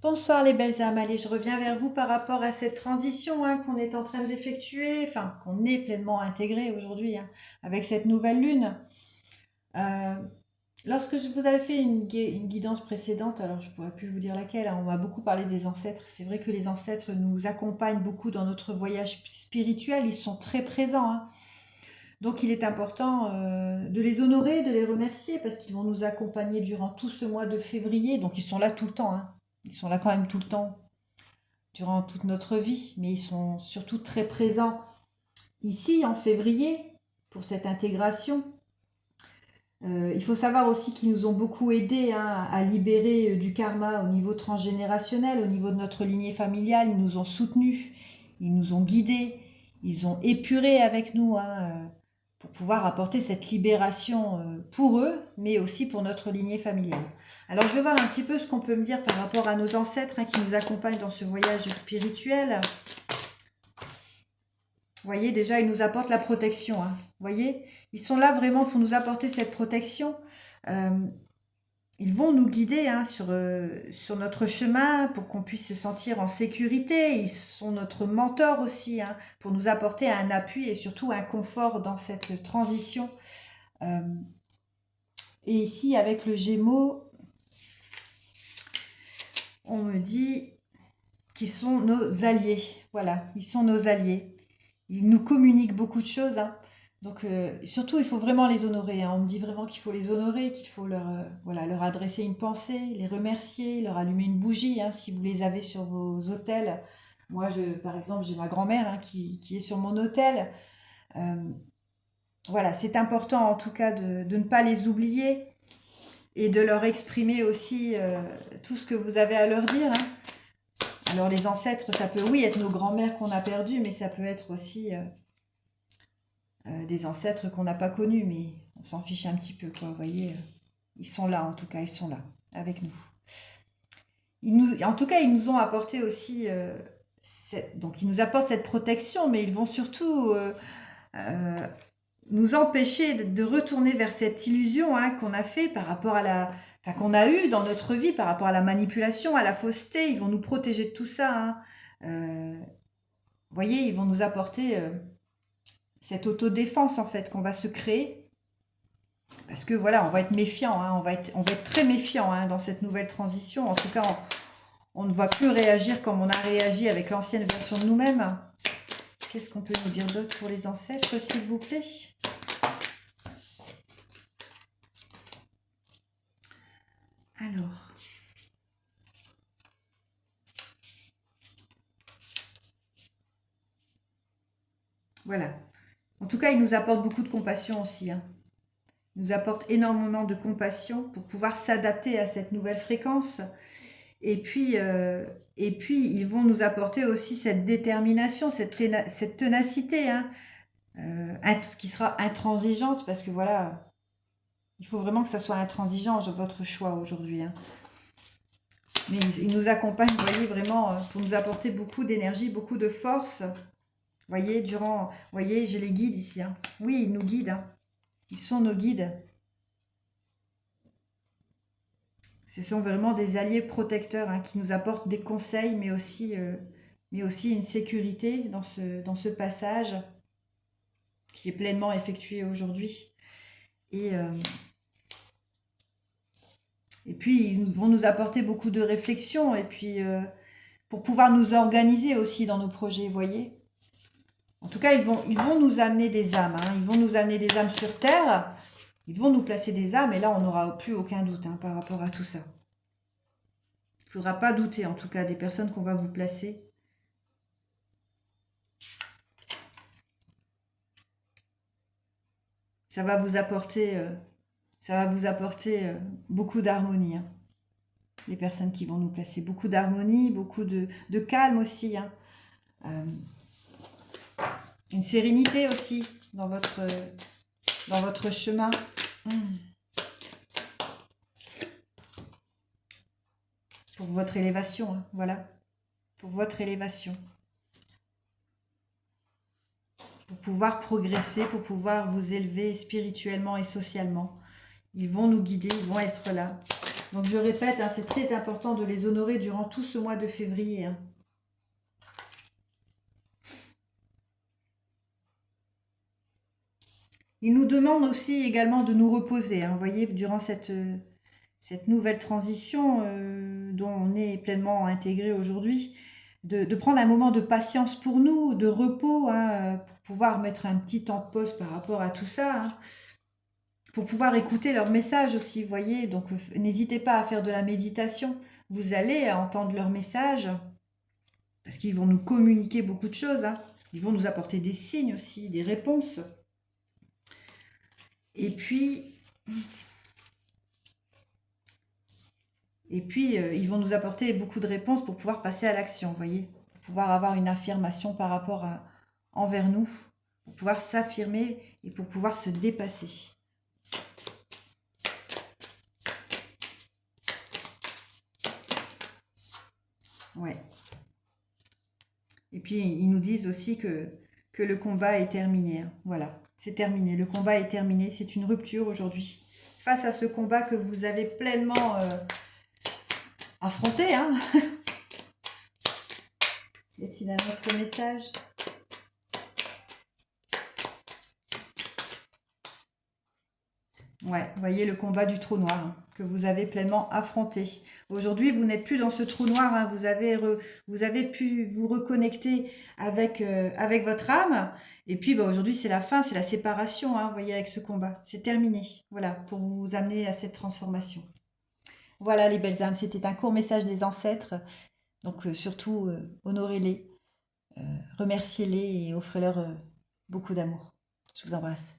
Bonsoir les belles âmes, allez, je reviens vers vous par rapport à cette transition qu'on est en train d'effectuer, enfin qu'on est pleinement intégré aujourd'hui avec cette nouvelle lune. Euh, Lorsque je vous avais fait une guidance précédente, alors je ne pourrais plus vous dire laquelle, on m'a beaucoup parlé des ancêtres. C'est vrai que les ancêtres nous accompagnent beaucoup dans notre voyage spirituel, ils sont très présents. Donc il est important de les honorer, de les remercier parce qu'ils vont nous accompagner durant tout ce mois de février. Donc ils sont là tout le temps. Ils sont là quand même tout le temps durant toute notre vie, mais ils sont surtout très présents ici en février pour cette intégration. Il faut savoir aussi qu'ils nous ont beaucoup aidés à libérer du karma au niveau transgénérationnel, au niveau de notre lignée familiale. Ils nous ont soutenus, ils nous ont guidés, ils ont épuré avec nous pour pouvoir apporter cette libération pour eux, mais aussi pour notre lignée familiale. Alors je vais voir un petit peu ce qu'on peut me dire par rapport à nos ancêtres qui nous accompagnent dans ce voyage spirituel. Vous voyez, déjà, ils nous apportent la protection. Vous voyez, ils sont là vraiment pour nous apporter cette protection. Euh, Ils vont nous guider sur notre chemin pour qu'on puisse se sentir en sécurité. Ils sont notre mentor aussi pour nous apporter un appui et surtout un confort dans cette transition. Euh, et ici, avec le Gémeaux, on me dit qu'ils sont nos alliés. Voilà, ils sont nos alliés. Ils nous communiquent beaucoup de choses. Donc, surtout, il faut vraiment les honorer. On me dit vraiment qu'il faut les honorer, qu'il faut leur adresser une pensée, les remercier, leur allumer une bougie, si vous les avez sur vos autels. Moi, par exemple, j'ai ma grand-mère qui est sur mon autel. Euh, voilà, c'est important en tout cas de ne pas les oublier et de leur exprimer aussi tout ce que vous avez à leur dire. Alors, les ancêtres, ça peut, oui, être nos grands-mères qu'on a perdues, mais ça peut être aussi des ancêtres qu'on n'a pas connus, mais on s'en fiche un petit peu, quoi. Vous voyez, ils sont là, en tout cas, ils sont là, avec nous. En tout cas, ils nous ont apporté aussi, donc ils nous apportent cette protection, mais ils vont surtout euh, nous empêcher de retourner vers cette illusion qu'on a fait par rapport à enfin, qu'on a eu dans notre vie, par rapport à la manipulation, à la fausseté. Ils vont nous protéger de tout ça. Vous voyez, ils vont nous apporter cette autodéfense en fait qu'on va se créer. Parce que voilà, on va être méfiant, on va être très méfiant dans cette nouvelle transition. En tout cas, on ne va plus réagir comme on a réagi avec l'ancienne version de nous-mêmes. Qu'est-ce qu'on peut nous dire d'autre pour les ancêtres, s'il vous plaît? Alors, voilà. En tout cas, ils nous apportent beaucoup de compassion aussi. Ils nous apportent énormément de compassion pour pouvoir s'adapter à cette nouvelle fréquence. Et puis, ils vont nous apporter aussi cette détermination, cette ténacité, qui sera intransigeante, parce que voilà, il faut vraiment que ça soit intransigeant, votre choix aujourd'hui. Mais ils nous accompagnent, vous voyez, vraiment, pour nous apporter beaucoup d'énergie, beaucoup de force. Vous voyez, vous voyez, j'ai les guides ici. Oui, ils nous guident. Ils sont nos guides. Ce sont vraiment des alliés protecteurs qui nous apportent des conseils, mais aussi une sécurité dans ce passage qui est pleinement effectué aujourd'hui. Et puis, ils vont nous apporter beaucoup de réflexion et puis pour pouvoir nous organiser aussi dans nos projets, vous voyez. En tout cas, ils vont nous amener des âmes. Ils vont nous amener des âmes sur Terre. Ils vont nous placer des âmes et là, on n'aura plus aucun doute par rapport à tout ça. Il ne faudra pas douter, en tout cas, des personnes qu'on va vous placer. Ça va vous apporter, beaucoup d'harmonie. Les personnes qui vont nous placer. Beaucoup d'harmonie, beaucoup de calme aussi. Une sérénité aussi dans votre chemin. Pour votre élévation, voilà. Pour votre élévation. Pour pouvoir progresser, pour pouvoir vous élever spirituellement et socialement. Ils vont nous guider, ils vont être là. Donc je répète, hein, c'est très important de les honorer durant tout ce mois de février. Hein. Il nous demande aussi également de nous reposer. Hein, vous voyez, durant cette nouvelle transition dont on est pleinement intégré aujourd'hui, de prendre un moment de patience pour nous, de repos, hein, pour pouvoir mettre un petit temps de pause par rapport à tout ça, hein, pour pouvoir écouter leurs messages aussi, vous voyez. Donc n'hésitez pas à faire de la méditation. Vous allez entendre leurs messages, parce qu'ils vont nous communiquer beaucoup de choses. Hein. Ils vont nous apporter des signes aussi, des réponses. Et puis, ils vont nous apporter beaucoup de réponses pour pouvoir passer à l'action, vous voyez, pour pouvoir avoir une affirmation par rapport envers nous, pour pouvoir s'affirmer et pour pouvoir se dépasser. Ouais. Et puis, ils nous disent aussi que le combat est terminé. Hein. Voilà, c'est terminé. Le combat est terminé. C'est une rupture aujourd'hui. Face à ce combat que vous avez pleinement affronté. Hein. Y a-t-il un autre message ? Ouais, vous voyez le combat du trou noir hein, que vous avez pleinement affronté. Aujourd'hui, vous n'êtes plus dans ce trou noir. Hein, vous avez pu vous reconnecter avec, avec votre âme. Et puis, bah, aujourd'hui, c'est la fin, c'est la séparation. Hein, vous voyez, avec ce combat. C'est terminé. Voilà, pour vous amener à cette transformation. Voilà, les belles âmes. C'était un court message des ancêtres. Donc, surtout, honorez-les, remerciez-les et offrez-leur beaucoup d'amour. Je vous embrasse.